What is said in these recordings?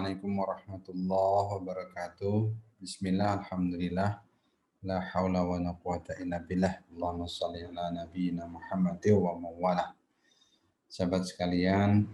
Assalamualaikum warahmatullahi wabarakatuh. Bismillah, alhamdulillah. La haula wa la quwata illa billah. Allahumma shalli ala nabiyyina Muhammad wa mawalah. Sahabat sekalian,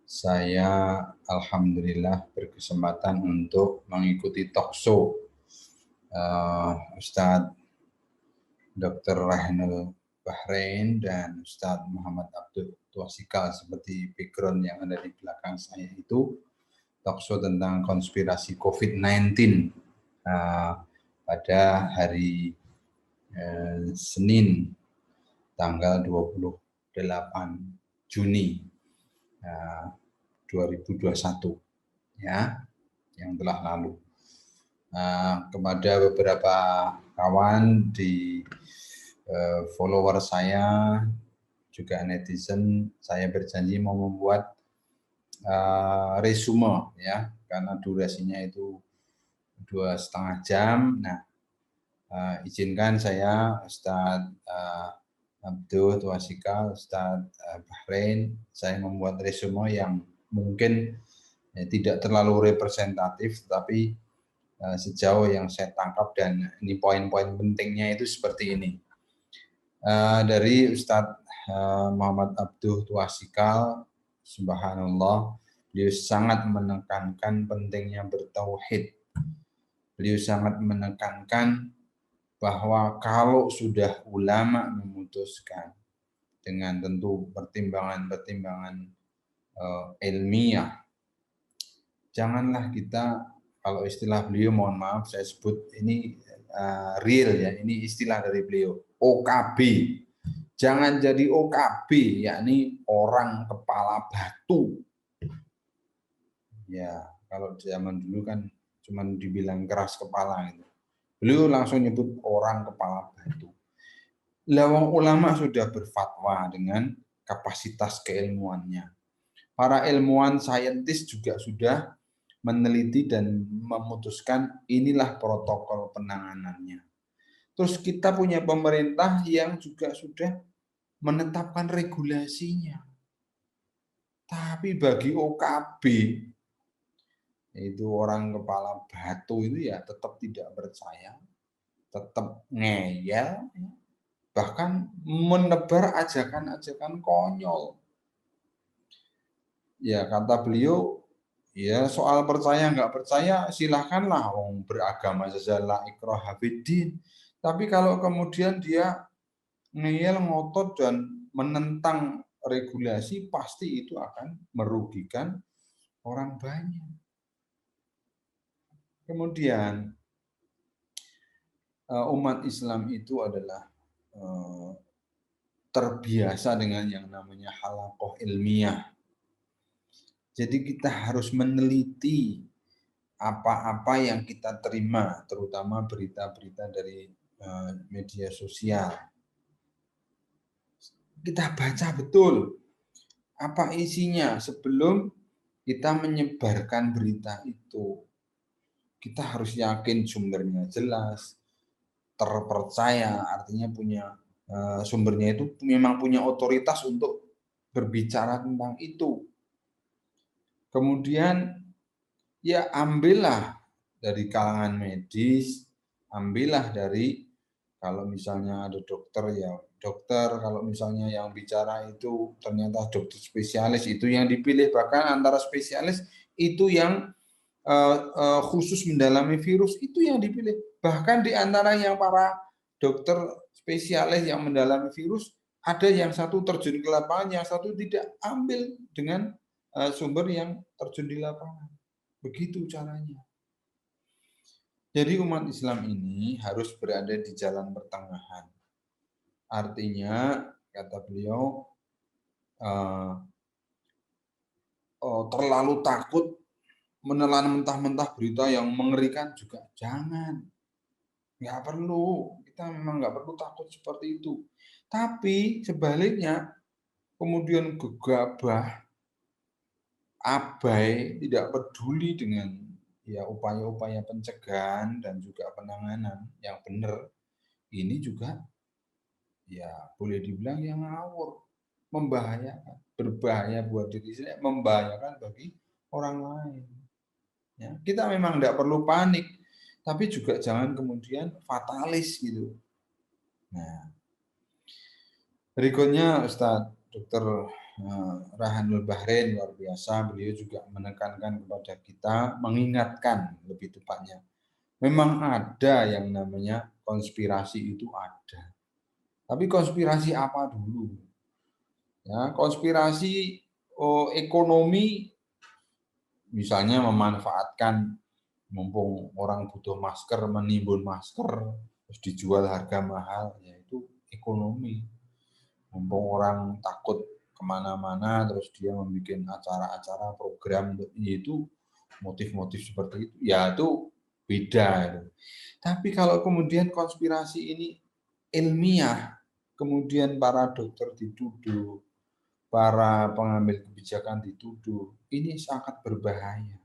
saya alhamdulillah berkesempatan untuk mengikuti talkshow Ustadz Dr. Rahnul Bahrain dan Ustadz Muhammad Abdul Twasikal seperti background yang ada di belakang saya itu talkshow tentang konspirasi COVID-19 pada hari Senin tanggal 28 Juni 2021 ya yang telah lalu. Kepada beberapa kawan di follower saya juga netizen, saya berjanji mau membuat resume ya karena durasinya itu 2,5 jam. Nah, izinkan saya Ustadz Abdul Twasikal, Ustadz Bahrain, saya membuat resume yang mungkin tidak terlalu representatif, tapi sejauh yang saya tangkap dan ini poin-poin pentingnya itu seperti ini. Dari Ustadz Muhammad Abdul Twasikal, subhanallah, beliau sangat menekankan pentingnya bertauhid. Beliau sangat menekankan bahwa kalau sudah ulama memutuskan dengan tentu pertimbangan-pertimbangan ilmiah, janganlah kita, kalau istilah beliau, mohon maaf saya sebut ini real ya, ini istilah dari beliau, OKB. Jangan jadi OKB, yakni orang kepala batu. Ya, kalau zaman dulu kan cuma dibilang keras kepala gitu. Beliau langsung nyebut orang kepala batu. Lawang ulama sudah berfatwa dengan kapasitas keilmuannya. Para ilmuwan saintis juga sudah meneliti dan memutuskan inilah protokol penanganannya. Terus kita punya pemerintah yang juga sudah menetapkan regulasinya. Tapi bagi OKB, itu orang kepala batu itu ya tetap tidak percaya, tetap ngeyel, bahkan menebar ajakan-ajakan konyol. Ya kata beliau, ya soal percaya nggak percaya silahkanlah, wong beragama saja la ikraha fiddin. Tapi kalau kemudian dia ngeyel, ngotot dan menentang regulasi, pasti itu akan merugikan orang banyak. Kemudian umat Islam itu adalah terbiasa dengan yang namanya halaqah ilmiah. Jadi kita harus meneliti apa-apa yang kita terima, terutama berita-berita dari media sosial. Kita baca betul apa isinya sebelum kita menyebarkan berita itu. Kita harus yakin sumbernya jelas, terpercaya, artinya punya sumbernya itu memang punya otoritas untuk berbicara tentang itu. Kemudian ya ambillah dari kalangan medis, ambillah dari, kalau misalnya ada dokter ya dokter, kalau misalnya yang bicara itu ternyata dokter spesialis, itu yang dipilih. Bahkan antara spesialis itu yang khusus mendalami virus, itu yang dipilih. Bahkan di antara yang para dokter spesialis yang mendalami virus, ada yang satu terjun ke lapangan, yang satu tidak, ambil dengan sumber yang terjun di lapangan. Begitu caranya. Jadi umat Islam ini harus berada di jalan pertengahan. Artinya, kata beliau, terlalu takut menelan mentah-mentah berita yang mengerikan juga jangan. Nggak perlu. Kita memang nggak perlu takut seperti itu. Tapi sebaliknya, kemudian gegabah, abai, tidak peduli dengan ya upaya-upaya pencegahan dan juga penanganan yang benar, ini juga ya boleh dibilang yang ngawur, membahayakan, berbahaya buat diri sendiri, membahayakan bagi orang lain. Ya, kita memang tidak perlu panik, tapi juga jangan kemudian fatalis gitu. Nah, berikutnya Ustadz Dr. Rahanul Bahrain luar biasa, beliau juga menekankan kepada kita, mengingatkan lebih tepatnya, memang ada yang namanya konspirasi itu ada. Tapi konspirasi apa dulu? Ya, konspirasi ekonomi, misalnya memanfaatkan mumpung orang butuh masker, menimbun masker, terus dijual harga mahal, yaitu ekonomi. Mumpung orang takut kemana-mana, terus dia membuat acara-acara program, yaitu motif-motif seperti itu, ya itu beda. Tapi kalau kemudian konspirasi ini ilmiah, kemudian para dokter dituduh, para pengambil kebijakan dituduh, ini sangat berbahaya.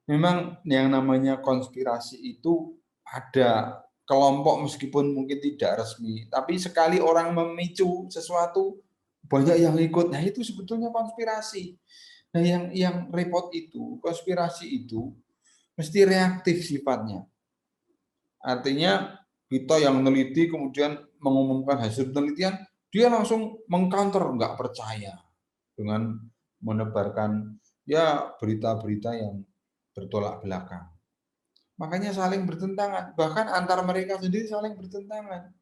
Memang yang namanya konspirasi itu ada kelompok meskipun mungkin tidak resmi, tapi sekali orang memicu sesuatu banyak yang ikut. Nah, itu sebetulnya konspirasi. Nah, yang repot itu, konspirasi itu mesti reaktif sifatnya. Artinya kita yang meneliti kemudian mengumumkan hasil penelitian, dia langsung mengcounter, nggak percaya dengan menebarkan ya berita-berita yang bertolak belakang. Makanya saling bertentangan, bahkan antar mereka sendiri saling bertentangan.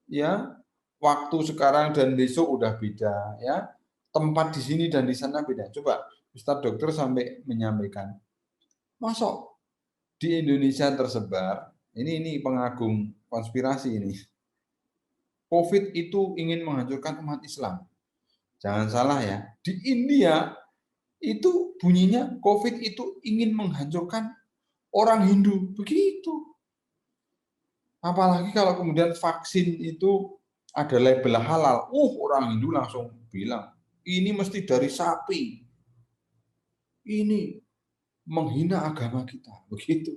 Ya, waktu sekarang dan besok udah beda, ya. Tempat di sini dan di sana beda. Coba Ustadz dokter sampai menyampaikan, masuk di Indonesia tersebar, ini pengagung konspirasi ini. COVID itu ingin menghancurkan umat Islam. Jangan salah ya, di India itu bunyinya COVID itu ingin menghancurkan orang Hindu. Begitu. Apalagi kalau kemudian vaksin itu ada label halal. Orang Hindu langsung bilang, ini mesti dari sapi. Ini menghina agama kita. Begitu.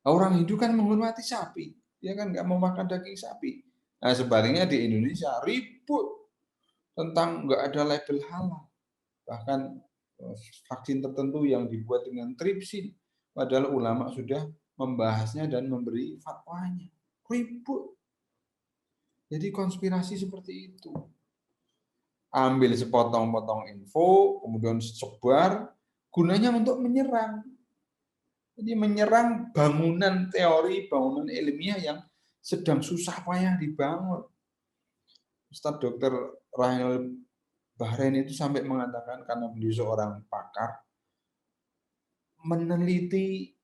Orang Hindu kan menghormati sapi. Dia kan nggak mau makan daging sapi. Nah, sebaliknya di Indonesia ribut tentang nggak ada label halal. Bahkan vaksin tertentu yang dibuat dengan tripsin. Padahal ulama sudah membahasnya dan memberi fatwanya. Ribut. Jadi konspirasi seperti itu. Ambil sepotong-potong info, kemudian sebar, gunanya untuk menyerang. Jadi menyerang bangunan teori, bangunan ilmiah yang sedang susah payah dibangun. Ustadz Dr. Rahanul Bahrain itu sampai mengatakan, karena beliau seorang pakar, meneliti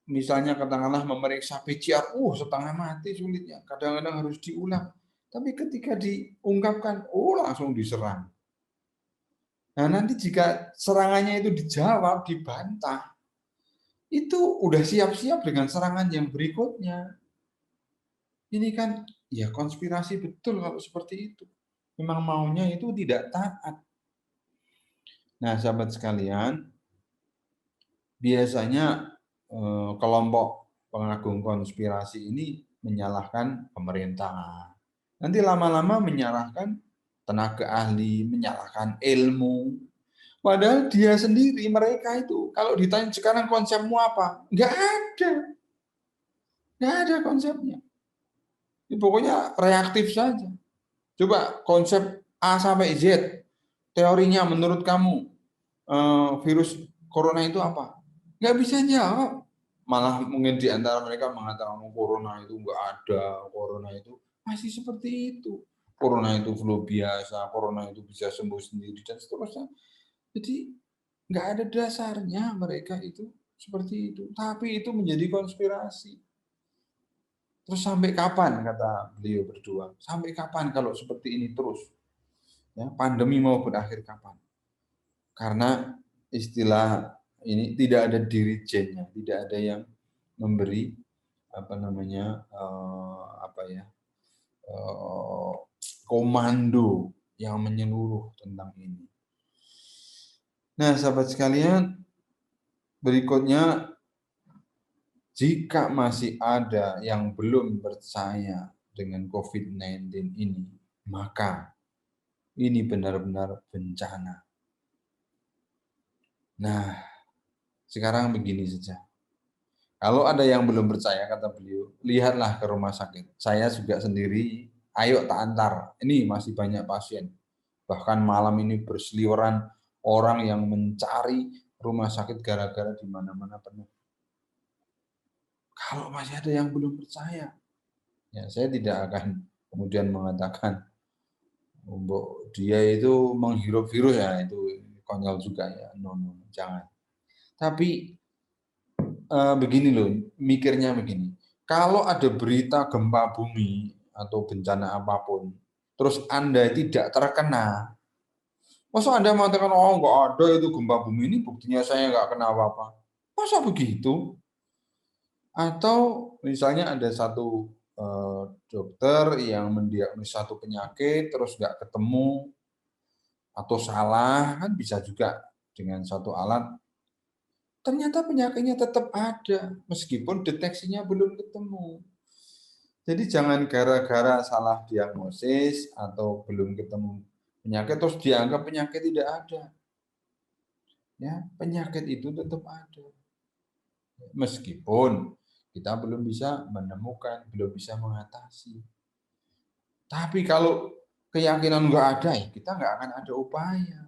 misalnya katakanlah memeriksa PCR, setengah mati sulitnya, kadang-kadang harus diulang. Tapi ketika diungkapkan, langsung diserang. Nah, nanti jika serangannya itu dijawab, dibantah, itu udah siap-siap dengan serangan yang berikutnya. Ini kan ya konspirasi betul kalau seperti itu. Memang maunya itu tidak taat. Nah, sahabat sekalian, biasanya kelompok pengagung konspirasi ini menyalahkan pemerintah. Nanti lama-lama menyalahkan tenaga ahli, menyalahkan ilmu. Padahal dia sendiri, mereka itu, kalau ditanya sekarang konsepmu apa? Nggak ada. Nggak ada konsepnya. Ini pokoknya reaktif saja. Coba konsep A sampai Z, teorinya menurut kamu, virus corona itu apa? Nggak bisa jawab. Malah mungkin di antara mereka mengatakan corona itu nggak ada, corona itu masih seperti itu. Corona itu flu biasa, corona itu bisa sembuh sendiri, dan seterusnya. Jadi nggak ada dasarnya mereka itu seperti itu. Tapi itu menjadi konspirasi. Terus sampai kapan, kata beliau berdua, sampai kapan kalau seperti ini terus? Ya, pandemi mau berakhir kapan? Karena istilah ini tidak ada dirijennya, tidak ada yang memberi apa namanya komando yang menyeluruh tentang ini. Nah, sahabat sekalian, berikutnya, jika masih ada yang belum percaya dengan COVID-19 ini, maka ini benar-benar bencana. Nah, sekarang begini saja. Kalau ada yang belum percaya, kata beliau, lihatlah ke rumah sakit. Saya juga sendiri, ayo tak antar. Ini masih banyak pasien. Bahkan malam ini berseliweran orang yang mencari rumah sakit gara-gara di mana-mana penuh. Kalau masih ada yang belum percaya, ya saya tidak akan kemudian mengatakan dia itu menghirup virus, ya itu konyol juga ya. No, no, jangan. Tapi begini loh, mikirnya begini. Kalau ada berita gempa bumi atau bencana apapun, terus Anda tidak terkena, masa Anda mengatakan, oh nggak ada itu gempa bumi ini, buktinya saya nggak kena apa-apa. Masa begitu? Atau misalnya ada satu dokter yang mendiagnosis satu penyakit, terus nggak ketemu, atau salah, kan bisa juga dengan satu alat, ternyata penyakitnya tetap ada, meskipun deteksinya belum ketemu. Jadi jangan gara-gara salah diagnosis atau belum ketemu penyakit terus dianggap penyakit tidak ada. Ya, penyakit itu tetap ada. Meskipun kita belum bisa menemukan, belum bisa mengatasi. Tapi kalau keyakinan nggak ada, ya kita nggak akan ada upaya.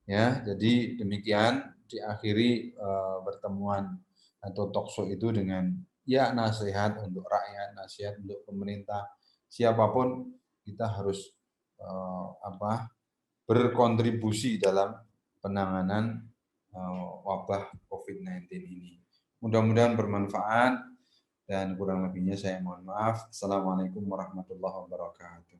Ya, jadi demikian diakhiri pertemuan atau talkshow itu dengan ya nasihat untuk rakyat, nasihat untuk pemerintah, siapapun kita harus berkontribusi dalam penanganan wabah COVID-19 ini. Mudah-mudahan bermanfaat dan kurang lebihnya saya mohon maaf. Assalamualaikum warahmatullahi wabarakatuh.